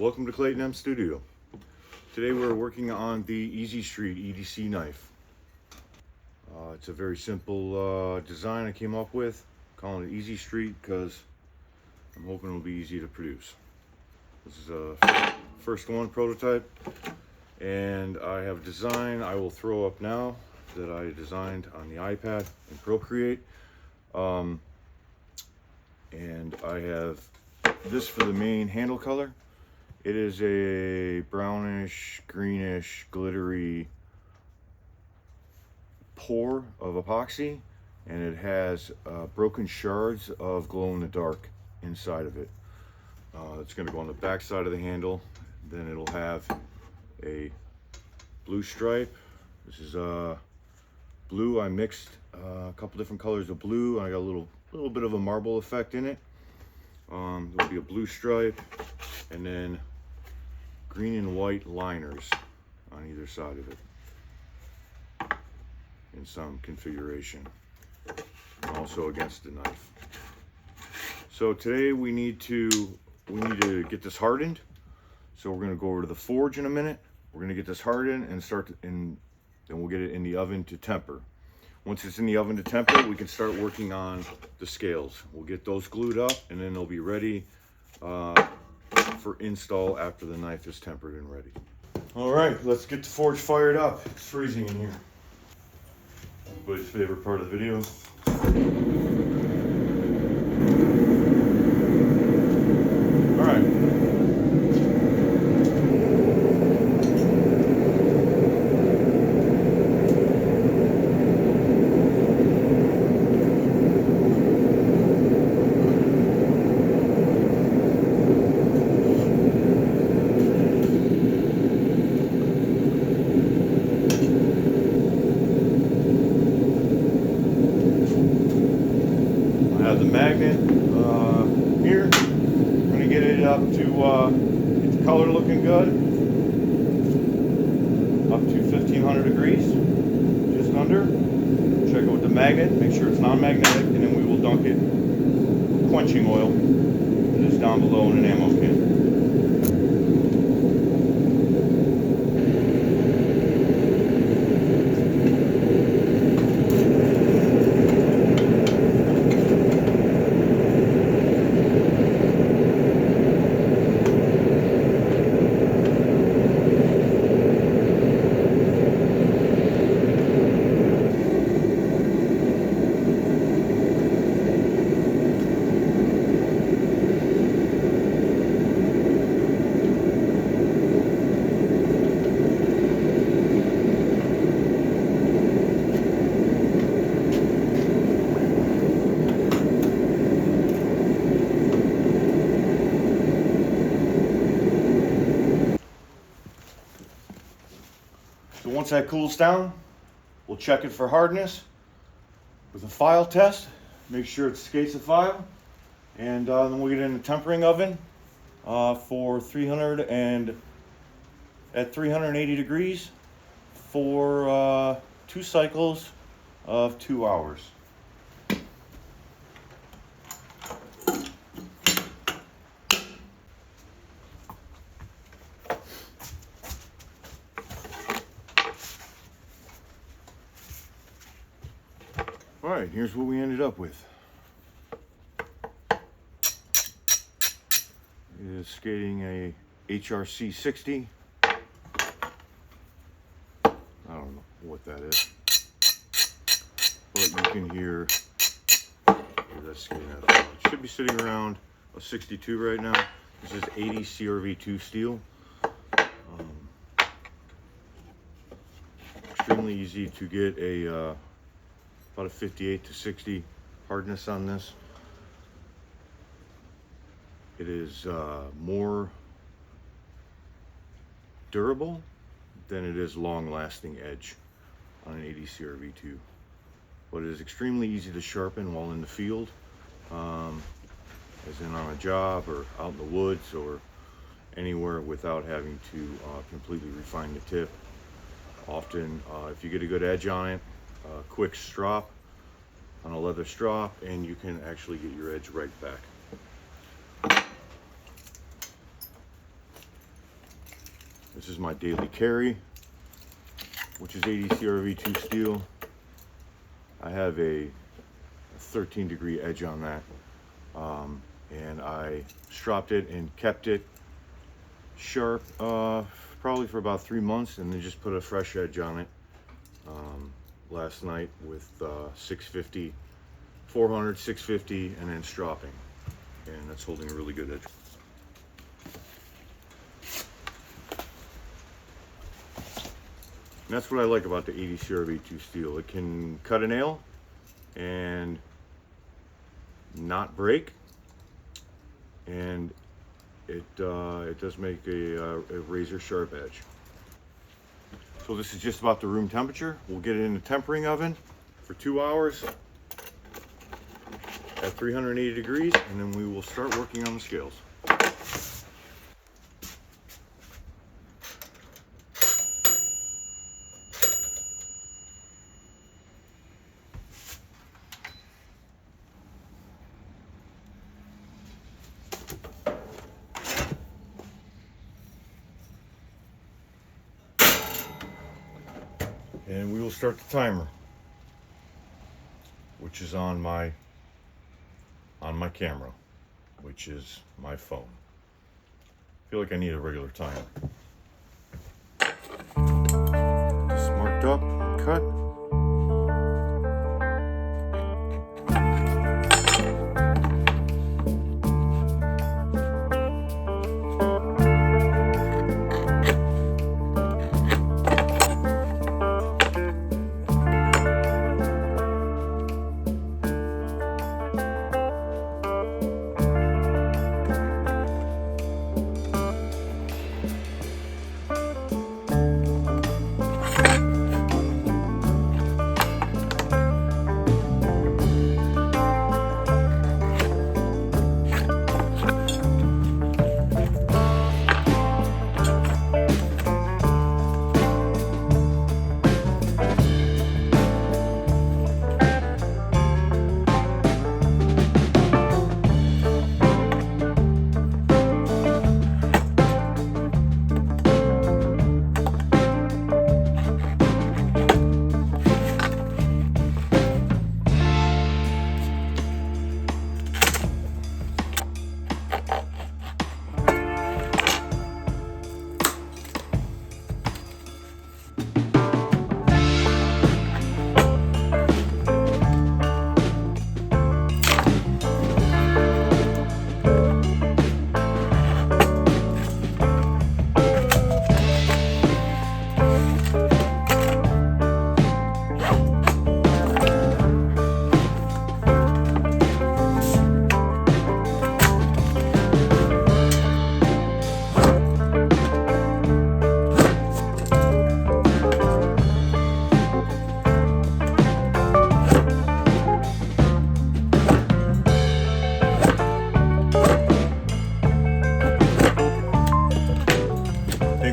Welcome to Clayton M Studio. Today we're working on the Easy Street EDC knife. It's a very simple design I came up with, calling it Easy Street because I'm hoping it'll be easy to produce. This is a first one prototype, and I have a design I will throw up now that I designed on the iPad in Procreate. And I have this for the main handle color. It is a brownish, greenish, glittery pour of epoxy, and it has broken shards of glow-in-the-dark inside of it. It's going to go on the back side of the handle. Then it'll have a blue stripe. This is blue. I mixed a couple different colors of blue, and I got a little bit of a marble effect in it. There'll be a blue stripe, and then green and white liners on either side of it in some configuration, and also against the knife. So today we need to get this hardened. So we're going to go over to the forge in a minute. We're going to get this hardened and then we'll get it in the oven to temper. Once it's in the oven to temper, we can start working on the scales. We'll get those glued up, and then they'll be ready for install after the knife is tempered and ready. All right, let's get the forge fired up. It's freezing in here. Everybody's favorite part of the video. All right. The magnet here. I'm going to get it up to get the color looking good, up to 1500 degrees, just under. Check it with the magnet, make sure it's non-magnetic, and then we will dunk it with quenching oil that is down below in an ammo can. So once that cools down, we'll check it for hardness with a file test. Make sure it skates the file, and then we'll get it in the tempering oven for 380 degrees for 2 cycles of 2 hours. All right, here's what we ended up with. It is skating a HRC 60. I don't know what that is, but you can hear that skating. It should be sitting around a 62 right now. This is 80 CRV2 steel. Extremely easy to get about a 58 to 60 hardness on this. It is more durable than it is long-lasting edge on an 80 CRV2, but it is extremely easy to sharpen while in the field, as in on a job or out in the woods or anywhere, without having to completely refine the tip. Often, if you get a good edge on it, a quick strop on a leather strop, and you can actually get your edge right back. This is my daily carry, which is 80 CRV2 steel. I have a 13-degree edge on that, and I stropped it and kept it sharp probably for about 3 months, and then just put a fresh edge on it last night with 650, 400, 650, and then stropping, and that's holding a really good edge. And that's what I like about the 80 CRV2 steel. It can cut a nail and not break, and it does make a razor sharp edge. So this is just about the room temperature. We'll get it in the tempering oven for 2 hours at 380 degrees, and then we will start working on the scales. And we will start the timer, which is on my camera, which is my phone. I feel like I need a regular timer. It's marked up, cut.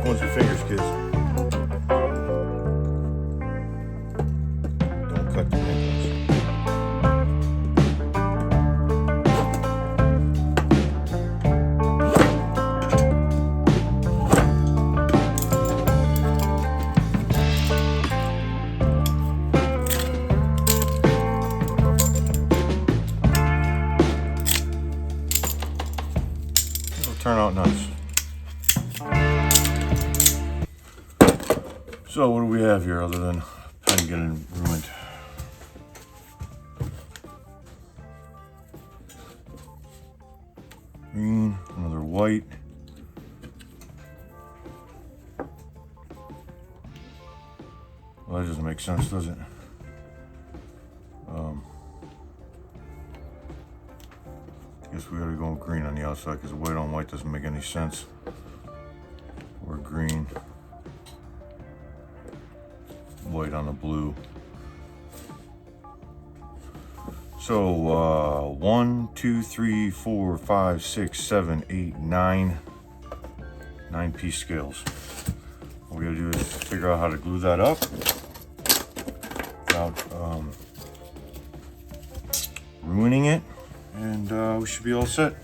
Ones with fingers, kids. Don't cut the pink ones. It'll turn out nice. So what do we have here other than pen getting ruined? Green, another white. Well, that doesn't make sense, does it? Guess we gotta go green on the outside because white on white doesn't make any sense. Or green. White on the blue. So 1, 2, 3, 4, 5, 6, 7, 8, 9 9-piece scales. What we gotta do is figure out how to glue that up without ruining it, and we should be all set.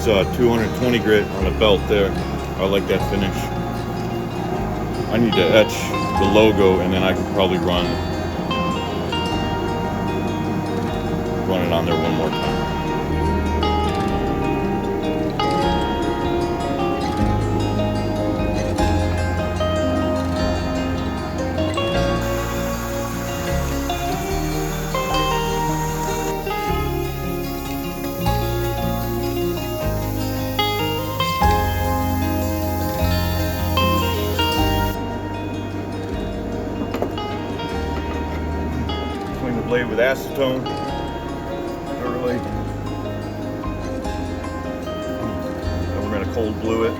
220 grit on a belt there. I like that finish. I need to etch the logo, and then I can probably run it on there one more time. Clean the blade with acetone thoroughly. Then we're going to cold blue it.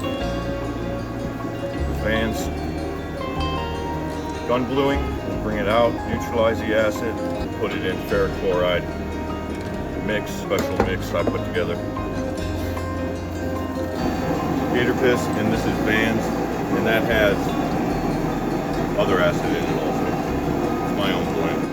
Vans. Gun bluing, we'll bring it out, neutralize the acid, put it in ferric chloride mix, special mix I put together. Gator piss, and this is Vans, and that has other acid in it also. It's my own blend.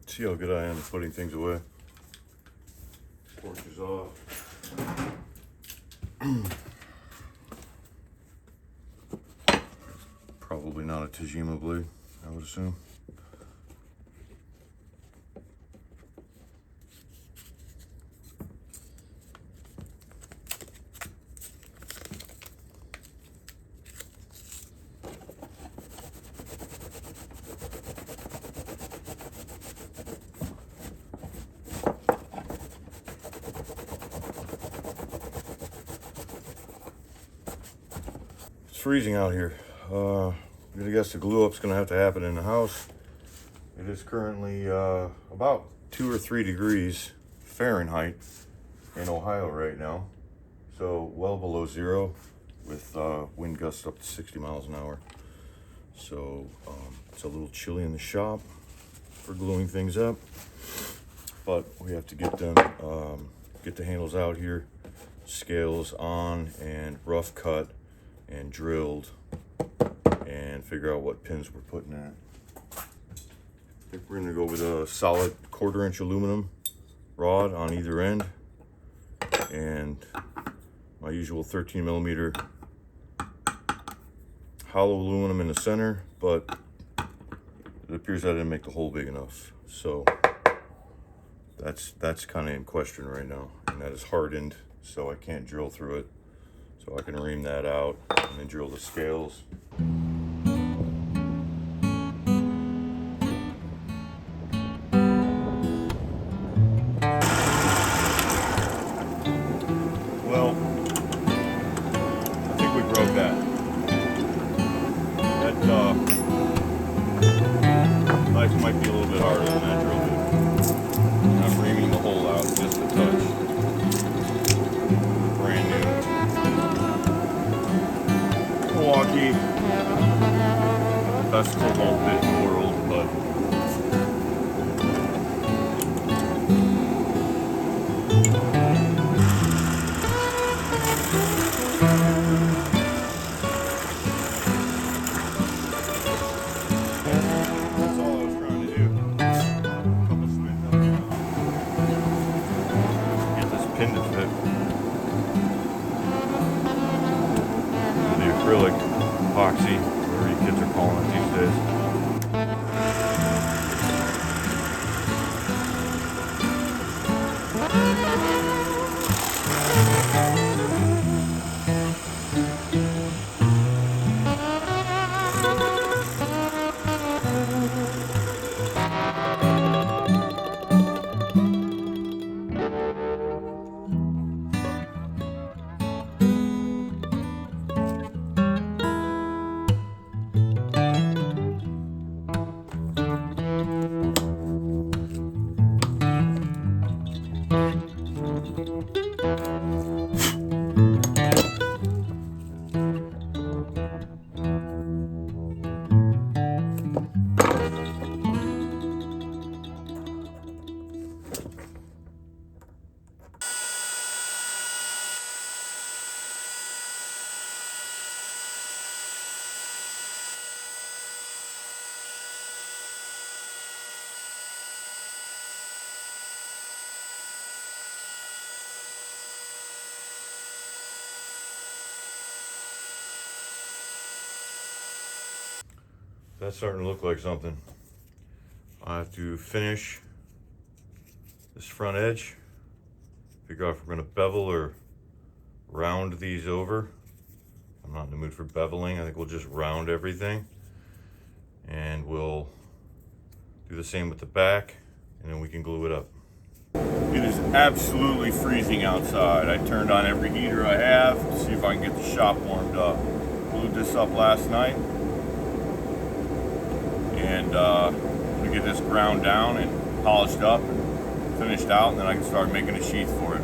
See how good I am at putting things away. Torch is off. Probably not a Tajima blade, I would assume. It's freezing out here. I guess the glue up's gonna have to happen in the house. It is currently about 2 or 3 degrees Fahrenheit in Ohio right now. So well below zero with wind gusts up to 60 miles an hour. So it's a little chilly in the shop for gluing things up, but we have to get them, get the handles out here, scales on and rough cut and drilled, and figure out what pins we're putting in. I think we're gonna go with a solid 1/4 inch aluminum rod on either end, and my usual 13 millimeter hollow aluminum in the center, but it appears I didn't make the hole big enough. So that's kind of in question right now, and that is hardened, so I can't drill through it. So I can ream that out and then drill the scales. Well, I think we broke that. That knife might be a little bit harder than that drill bit. And I'm reaming the hole out just a touch. Brand new Milwaukee, best cobalt bit in the world, but that's all I was trying to do. epoxy, whatever you kids are calling it these days. That's starting to look like something. I have to finish this front edge, figure out if we're going to bevel or round these over. I'm not in the mood for beveling. I think we'll just round everything, and we'll do the same with the back, and then we can glue it up. It is absolutely freezing outside. I turned on every heater I have to see if I can get the shop warmed up. Glued this up last night, and I'm gonna get this ground down and polished up and finished out, and then I can start making a sheath for it.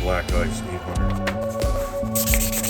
Black ice 800.